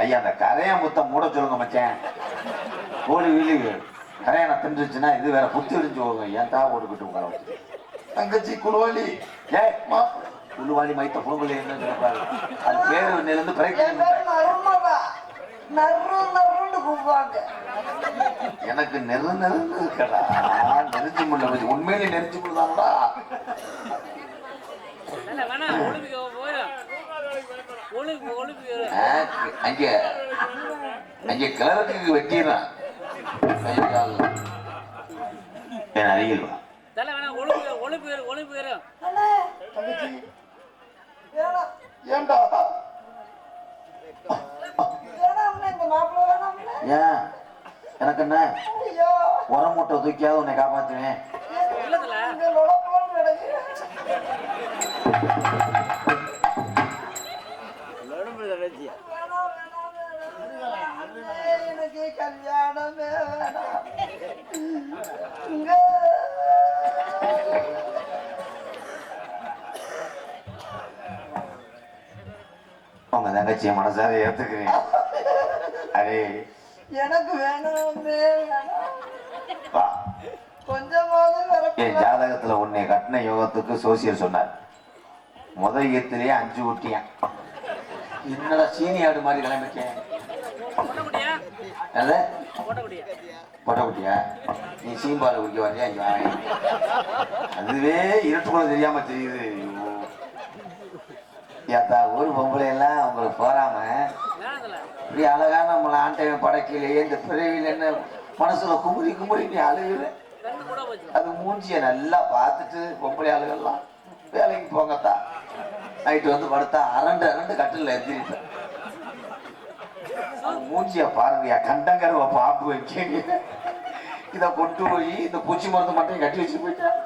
ஐயா அந்த கரையா முத்தம் மூட சொல்லுங்க மச்சான். கோழி வீலி கரையானை தின்றுச்சுன்னா இது வேற புத்தி விரிஞ்சு போகும். ஏன் தான் ஓட்டுக்கிட்டு உட்கார வச்சு தங்கச்சி குழுவாளி குழுவாளி மைத்த புழுங்குலி என்ன சொல்றாரு. அது பேரு நிலந்து எனக்கு நெரு நெருன்னு இருக்கடா. நெருஞ்சி முள்ள வச்சு உண்மையிலே நெருஞ்சி முள்ளாங்களா? அங்க அங்க கிளருக்கு வெட்டிடுறான் என் அருகில் ஏன் எனக்கு என்ன உரம் மூட்டை தூக்கியாவது உன்னை காப்பாத்துவேன். எனக்கு கல்யாணமே உங்க தங்கச்சிய மனசார ஏத்துக்கிறேன். அரே எனக்கு வேணுமே கொஞ்சமாவது என் ஜாதகத்துல உன்னை கட்டின யோகத்துக்கு சோசியல் சொன்னார். முதல் ஈரத்திலேயே 5 ஊட்டியான். என்னடா சீனி ஆடு மாதிரி கிளம்பிட்டேன். பொட்டக்குட்டியா நீ சீம்பால் குடிக்க வரையா? அதுவே இருட்டுக்குள்ள தெரியாம தெரியுது. ஏத்தா ஊர் பொம்பளை எல்லாம் உங்களுக்கு போறாம இப்படி அழகா நம்மளை ஆண்டையன் படைக்கலையே இந்த பிறவில என்ன மனசுல குமுறி குமுறி நீ அழுகுற. அது மூஞ்சிய நல்லா பார்த்துட்டு பொம்பளை ஆளுகள்லாம் வேலைக்கு போங்கத்தான். நைட்டு வந்து படுத்தா அரண்டு கட்டில எத்திரிட்டேன். மூஞ்சிய பாருங்க கண்டங்கருவ பாம்பு வைக்க இத கொண்டு போய் இந்த பூச்சி மருந்து மட்டும் கட்டி வச்சு போயிட்டேன்.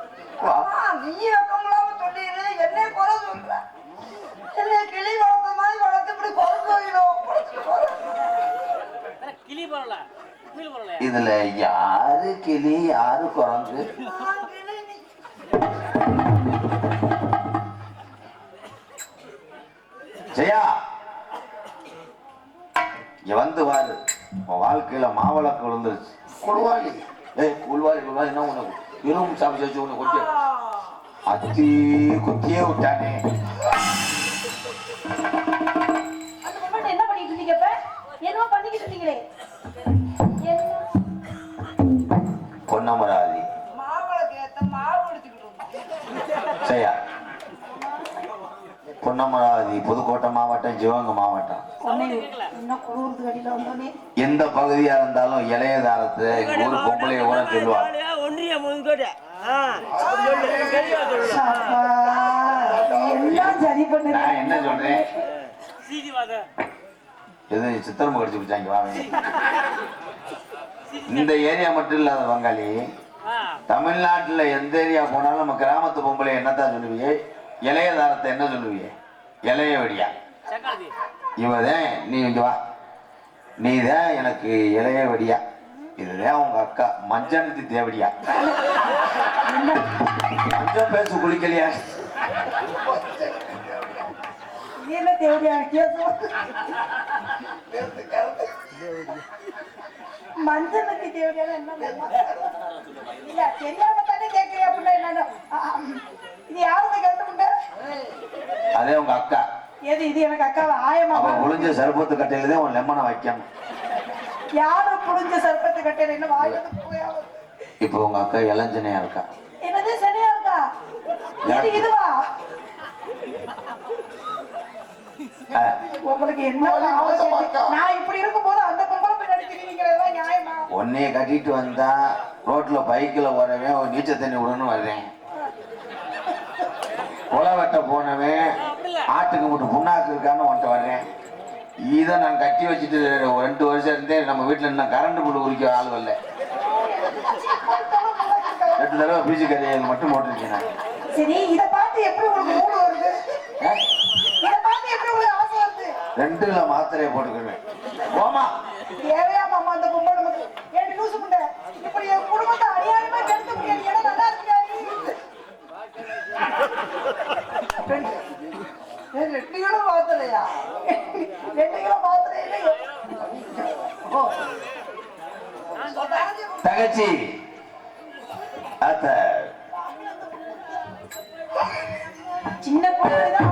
கிளி வளர்த்த மாதிரி வளர்த்து இப்படி இதுல யாரு கிளி யாரு குரங்கு? ஜெயா இங்க வந்து வாரு. உன் வாழ்க்கையில மாவளக்கு விழுந்துருச்சு. குழுவாளி குழுவாளி என்ன உனக்கு இரும்பு சாப்பிட்டு வச்சு உன்னை கொட்டி அத்தி குத்தியே விட்டானே. என்ன பண்ணிட்டு இருந்தீங்க? என்னவோ பண்ணிக்கிட்டு இருந்தீங்களே. பொன்னமராதி ஜெயா பொன்னமராவதி புதுக்கோட்டை மாவட்டம் சிவகங்கை மாவட்டம். எந்த பகுதியா இருந்தாலும் இளையதாரத்தை எங்க ஊர் பொம்பளைய கூட சொல்லுவா. நான் என்ன சொல்றேன் எது சித்திரம கடிச்சு பிடிச்சாங்க வாங்க. இந்த ஏரியா மட்டும் இல்லாத பங்காளி தமிழ்நாட்டுல எந்த ஏரியா போனாலும் நம்ம கிராமத்து பொம்பளை என்னத்தான் சொல்லுவீங்க? இளையதாரத்தை என்ன சொல்லுவீங்க? இளைய வெடியா. இவதான் நீ இங்க வா, நீதான் எனக்கு இளைய வெடியா. இதுதான் உங்க அக்கா மஞ்சனத்தி தேவடியா. மஞ்சள் பேசு குளிக்கலையா? மஞ்சனத்தி தேவடியா என்ன இல்ல தெரியாம தானே கேட்கறியா? அப்படின்னா இது யாருமே கேட்டு அதே உங்க அக்கா. எது இது எனக்கு அக்காவை ஆயமா புளிஞ்ச சர்பத்து கட்டையில உன் லெமனை வைக்கணும். யாரும் புளிஞ்ச சர்பத்து கட்டையில என்ன வாயில போயாவது. இப்போ உங்க அக்கா இளஞ்சனையா இருக்கா. என்னது சரியா இருக்கா? இதுவா உங்களுக்கு என்ன? நான் இப்படி இருக்கும் போது அந்த பொம்பளை பின்னாடி திரிவீங்கிறதா நியாயமா? உன்னைய கட்டிட்டு வந்தா ரோட்ல பைக்கில் ஓடவே ஒரு நீச்ச தண்ணி விடணும் வர்றேன். கொலை வெட்ட போனவன் ஆட்டுக்கு மட்டும் புண்ணாக்கு இருக்கான்னு உன்ட்ட வர்றேன். இதை நான் கட்டி வச்சுட்டு 2 வருஷம் இருந்தே நம்ம வீட்டுல இன்னும் கரண்ட் பில் உரிக்க ஆள் வரல. 2 தடவை பீச்சு கரையை மட்டும் போட்டிருக்கேன் நான். சரி இதை பார்த்து எப்படி உங்களுக்கு மூடு வருது? இதை பார்த்து எப்படி உங்களுக்கு ஆசை வருது? 2 கிலோ மாத்திரையை போட்டுக்குவேன். போமா தேவையா மாமா அந்த பொம்பளை நமக்கு ஏன் லூசு முண்டை இப்படி என் குடும்பத்தை அநியாயமா கெடுக்க முடியாது. ஏன்னா நல்லா இருக்கா நீ 2 கிலோ மாத்திரையா? 2 கிலோ மாத்திரை ஓ தங்கச்சி அத்த சின்ன பொண்ணு தான்